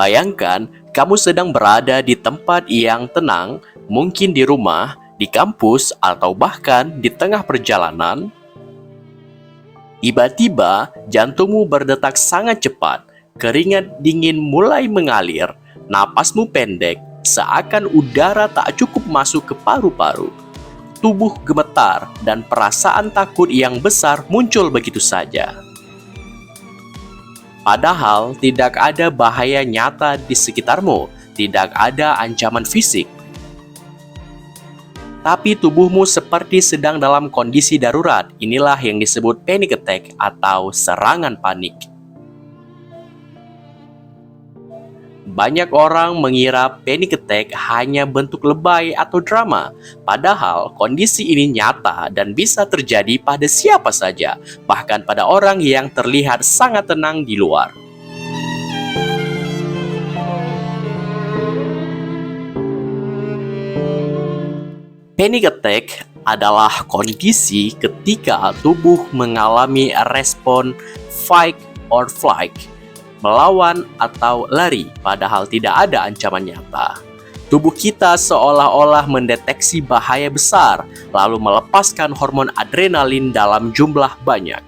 Bayangkan kamu sedang berada di tempat yang tenang, mungkin di rumah, di kampus, atau bahkan di tengah perjalanan. Tiba-tiba, jantungmu berdetak sangat cepat, keringat dingin mulai mengalir, napasmu pendek, seakan udara tak cukup masuk ke paru-paru. Tubuh gemetar dan perasaan takut yang besar muncul begitu saja. Padahal tidak ada bahaya nyata di sekitarmu, tidak ada ancaman fisik. Tapi tubuhmu seperti sedang dalam kondisi darurat. Inilah yang disebut panic attack atau serangan panik. Banyak orang mengira panic attack hanya bentuk lebay atau drama. Padahal kondisi ini nyata dan bisa terjadi pada siapa saja, bahkan pada orang yang terlihat sangat tenang di luar. Panic attack adalah kondisi ketika tubuh mengalami respon fight or flight, melawan atau lari, padahal tidak ada ancaman nyata. Tubuh kita seolah-olah mendeteksi bahaya besar, lalu melepaskan hormon adrenalin dalam jumlah banyak.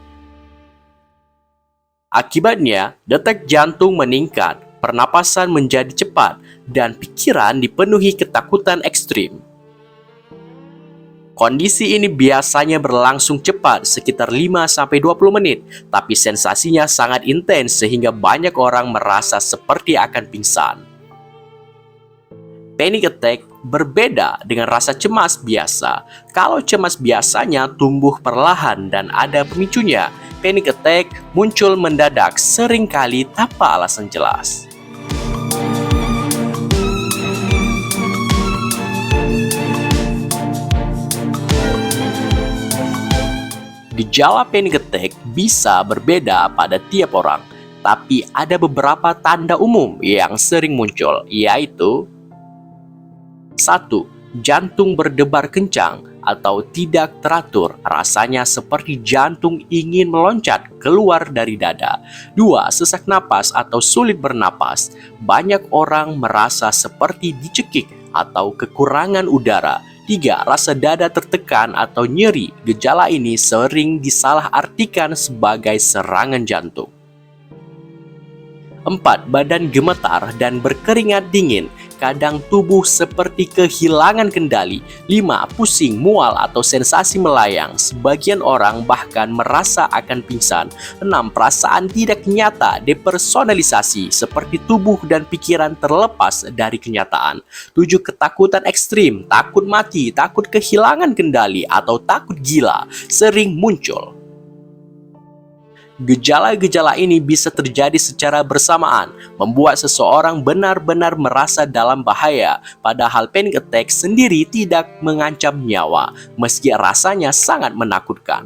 Akibatnya, detak jantung meningkat, pernapasan menjadi cepat, dan pikiran dipenuhi ketakutan ekstrim. Kondisi ini biasanya berlangsung cepat, sekitar 5-20 menit, tapi sensasinya sangat intens sehingga banyak orang merasa seperti akan pingsan. Panic attack berbeda dengan rasa cemas biasa. Kalau cemas biasanya tumbuh perlahan dan ada pemicunya, panic attack muncul mendadak, seringkali tanpa alasan jelas. Gejala panic attack bisa berbeda pada tiap orang, tapi ada beberapa tanda umum yang sering muncul, yaitu 1. Jantung berdebar kencang atau tidak teratur, rasanya seperti jantung ingin meloncat keluar dari dada. 2. Sesak napas atau sulit bernapas, banyak orang merasa seperti dicekik atau kekurangan udara. 3. Rasa dada tertekan atau nyeri. Gejala ini sering disalahartikan sebagai serangan jantung. 4. Badan gemetar dan berkeringat dingin. Kadang tubuh seperti kehilangan kendali. 5. Pusing, mual, atau sensasi melayang. Sebagian orang bahkan merasa akan pingsan. 6. Perasaan tidak nyata, depersonalisasi, seperti tubuh dan pikiran terlepas dari kenyataan. 7. Ketakutan ekstrim, takut mati, takut kehilangan kendali, atau takut gila, sering muncul. Gejala-gejala ini bisa terjadi secara bersamaan, membuat seseorang benar-benar merasa dalam bahaya, padahal panic attack sendiri tidak mengancam nyawa, meski rasanya sangat menakutkan.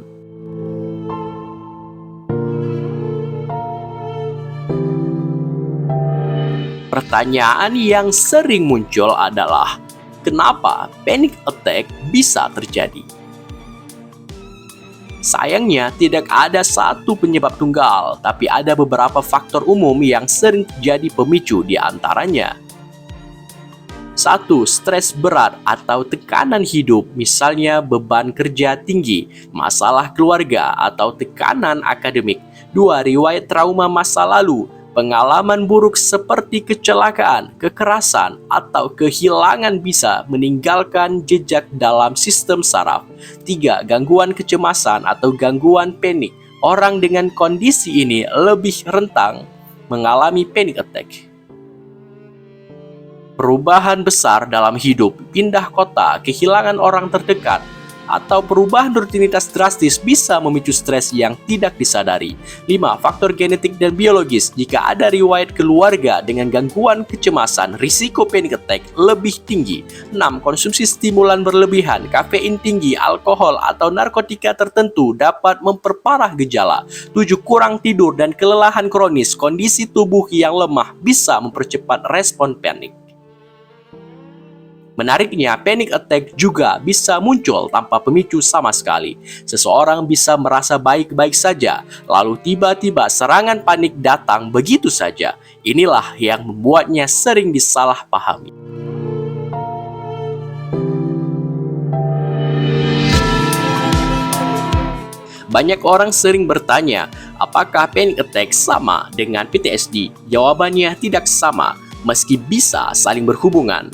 Pertanyaan yang sering muncul adalah, kenapa panic attack bisa terjadi? Sayangnya, tidak ada satu penyebab tunggal, tapi ada beberapa faktor umum yang sering jadi pemicu di antaranya. 1. Stres berat atau tekanan hidup, misalnya beban kerja tinggi, masalah keluarga, atau tekanan akademik. 2. Riwayat trauma masa lalu, pengalaman buruk seperti kecelakaan, kekerasan, atau kehilangan bisa meninggalkan jejak dalam sistem saraf. 3. Gangguan kecemasan atau gangguan panik. Orang dengan kondisi ini lebih rentan mengalami panic attack. Perubahan besar dalam hidup, pindah kota, kehilangan orang terdekat, atau perubahan rutinitas drastis bisa memicu stres yang tidak disadari. 5. Faktor genetik dan biologis. Jika ada riwayat keluarga dengan gangguan kecemasan, risiko panic attack lebih tinggi. 6. Konsumsi stimulan berlebihan, kafein tinggi, alkohol, atau narkotika tertentu dapat memperparah gejala. 7. Kurang tidur dan kelelahan kronis. Kondisi tubuh yang lemah bisa mempercepat respon panik. Menariknya, panic attack juga bisa muncul tanpa pemicu sama sekali. Seseorang bisa merasa baik-baik saja, lalu tiba-tiba serangan panik datang begitu saja. Inilah yang membuatnya sering disalahpahami. Banyak orang sering bertanya, apakah panic attack sama dengan PTSD? Jawabannya tidak sama, meski bisa saling berhubungan.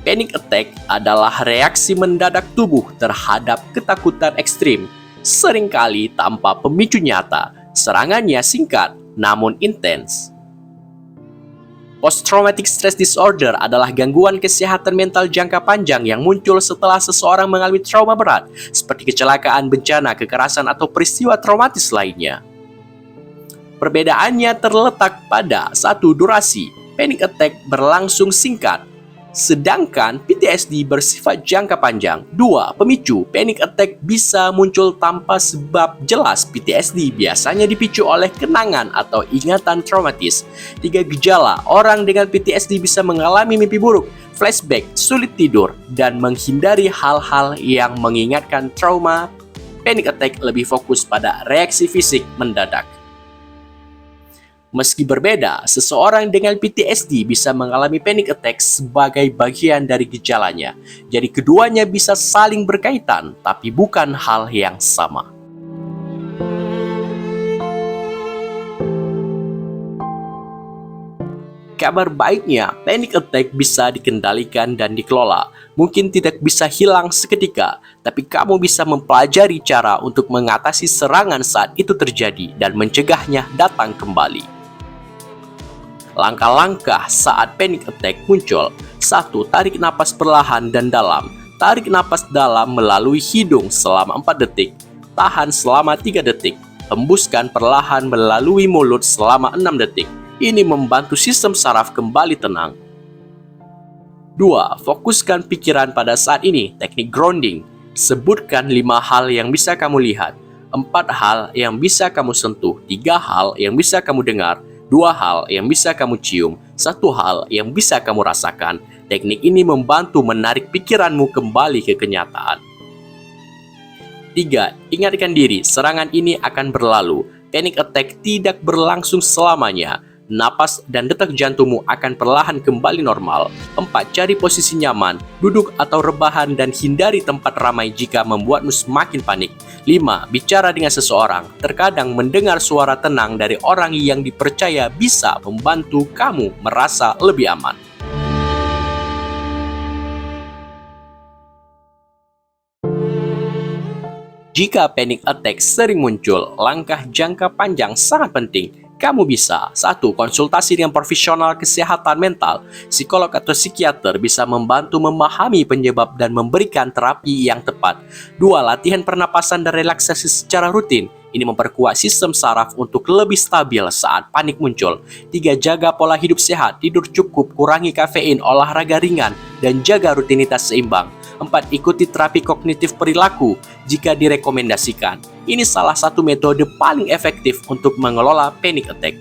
Panic attack adalah reaksi mendadak tubuh terhadap ketakutan ekstrim, seringkali tanpa pemicu nyata. Serangannya singkat, namun intens. Post-traumatic stress disorder adalah gangguan kesehatan mental jangka panjang yang muncul setelah seseorang mengalami trauma berat, seperti kecelakaan, bencana, kekerasan, atau peristiwa traumatis lainnya. Perbedaannya terletak pada satu, durasi. Panic attack berlangsung singkat, sedangkan PTSD bersifat jangka panjang. 2. Pemicu. Panic attack bisa muncul tanpa sebab jelas. PTSD biasanya dipicu oleh kenangan atau ingatan traumatis. 3. Gejala. Orang dengan PTSD bisa mengalami mimpi buruk, flashback, sulit tidur, dan menghindari hal-hal yang mengingatkan trauma. Panic attack lebih fokus pada reaksi fisik mendadak. Meski berbeda, seseorang dengan PTSD bisa mengalami panic attack sebagai bagian dari gejalanya. Jadi keduanya bisa saling berkaitan, tapi bukan hal yang sama. Kabar baiknya, panic attack bisa dikendalikan dan dikelola. Mungkin tidak bisa hilang seketika, tapi kamu bisa mempelajari cara untuk mengatasi serangan saat itu terjadi dan mencegahnya datang kembali. Langkah-langkah saat panic attack muncul. 1. Tarik napas perlahan dan dalam. Tarik napas dalam melalui hidung selama 4 detik. Tahan selama 3 detik. Hembuskan perlahan melalui mulut selama 6 detik. Ini membantu sistem saraf kembali tenang. 2. Fokuskan pikiran pada saat ini. Teknik grounding. Sebutkan 5 hal yang bisa kamu lihat, 4 hal yang bisa kamu sentuh, 3 hal yang bisa kamu dengar, 2 hal yang bisa kamu cium, 1 hal yang bisa kamu rasakan. Teknik ini membantu menarik pikiranmu kembali ke kenyataan. 3. Ingatkan diri, serangan ini akan berlalu. Panic attack tidak berlangsung selamanya. Napas dan detak jantungmu akan perlahan kembali normal. 4. Cari posisi nyaman, duduk atau rebahan dan hindari tempat ramai jika membuatmu semakin panik. 5. Bicara dengan seseorang. Terkadang mendengar suara tenang dari orang yang dipercaya bisa membantu kamu merasa lebih aman. Jika panic attack sering muncul, langkah jangka panjang sangat penting. Kamu bisa 1. Konsultasi dengan profesional kesehatan mental. Psikolog atau psikiater bisa membantu memahami penyebab dan memberikan terapi yang tepat. 2. Latihan pernapasan dan relaksasi secara rutin. Ini memperkuat sistem saraf untuk lebih stabil saat panik muncul. 3. Jaga pola hidup sehat, tidur cukup, kurangi kafein, olahraga ringan, dan jaga rutinitas seimbang. 4. Ikuti terapi kognitif perilaku jika direkomendasikan. Ini salah satu metode paling efektif untuk mengelola panic attack.